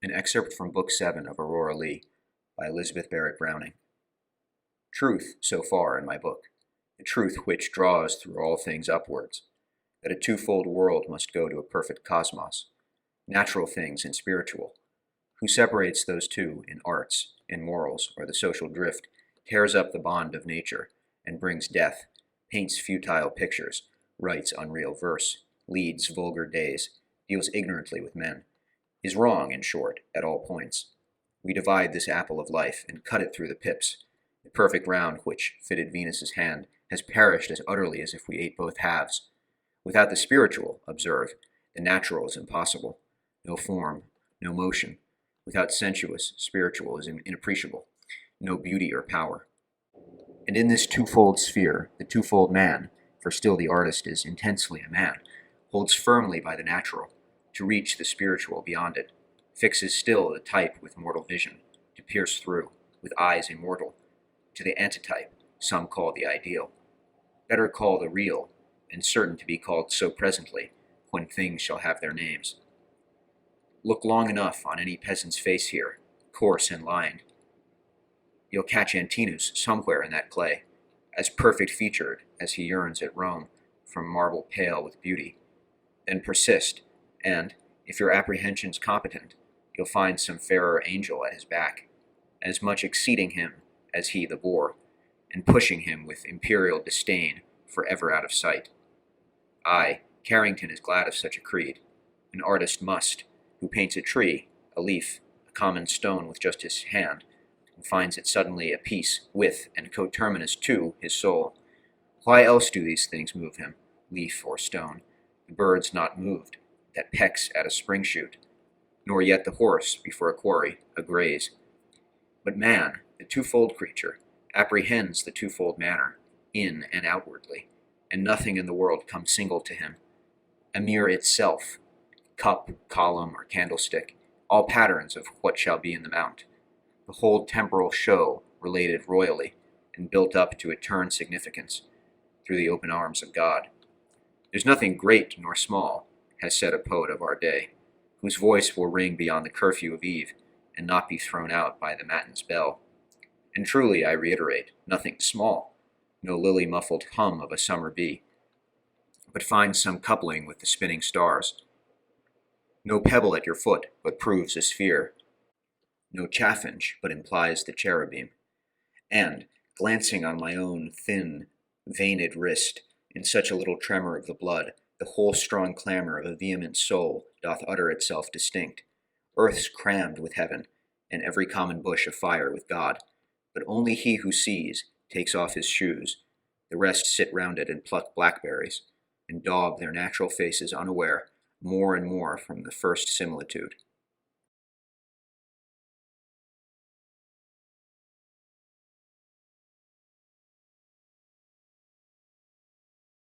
An excerpt from Book 7 of Aurora Leigh by Elizabeth Barrett Browning. Truth, so far in my book, the truth which draws through all things upwards, that a twofold world must go to a perfect cosmos, natural things and spiritual. Who separates those two in arts, in morals, or the social drift, tears up the bond of nature, and brings death, paints futile pictures, writes unreal verse, leads vulgar days, deals ignorantly with men, is wrong, in short, at all points. We divide this apple of life and cut it through the pips. The perfect round which fitted Venus's hand has perished as utterly as if we ate both halves. Without the spiritual, observe, the natural is impossible. No form, no motion. Without sensuous, spiritual is inappreciable. No beauty or power. And in this twofold sphere, the twofold man, for still the artist is intensely a man, holds firmly by the natural, to reach the spiritual beyond it, fixes still the type with mortal vision, to pierce through, with eyes immortal, to the antitype, some call the ideal. Better call the real, and certain to be called so presently, when things shall have their names. Look long enough on any peasant's face here, coarse and lined. You'll catch Antinous somewhere in that clay, as perfect-featured as he yearns at Rome, from marble pale with beauty. Then persist, and, if your apprehension's competent, you'll find some fairer angel at his back, as much exceeding him as he the boar, and pushing him with imperial disdain for ever out of sight. Aye, Carrington is glad of such a creed. An artist must, who paints a tree, a leaf, a common stone with just his hand, and finds it suddenly a piece with, and coterminous to, his soul. Why else do these things move him, leaf or stone? The bird's not moved, that pecks at a spring shoot, nor yet the horse before a quarry, a graze. But man, the twofold creature, apprehends the twofold manner, in and outwardly, and nothing in the world comes single to him. A mere itself, cup, column, or candlestick, all patterns of what shall be in the mount, the whole temporal show related royally, and built up to etern significance, through the open arms of God. There's nothing great nor small, has said a poet of our day, whose voice will ring beyond the curfew of eve, and not be thrown out by the matins bell. And truly, I reiterate, nothing small, no lily-muffled hum of a summer bee, but finds some coupling with the spinning stars. No pebble at your foot, but proves a sphere. No chaffinch, but implies the cherubim. And, glancing on my own thin, veined wrist, in such a little tremor of the blood, the whole strong clamor of a vehement soul doth utter itself distinct. Earth's crammed with heaven, and every common bush afire with God. But only he who sees takes off his shoes. The rest sit round it and pluck blackberries, and daub their natural faces unaware, more and more from the first similitude.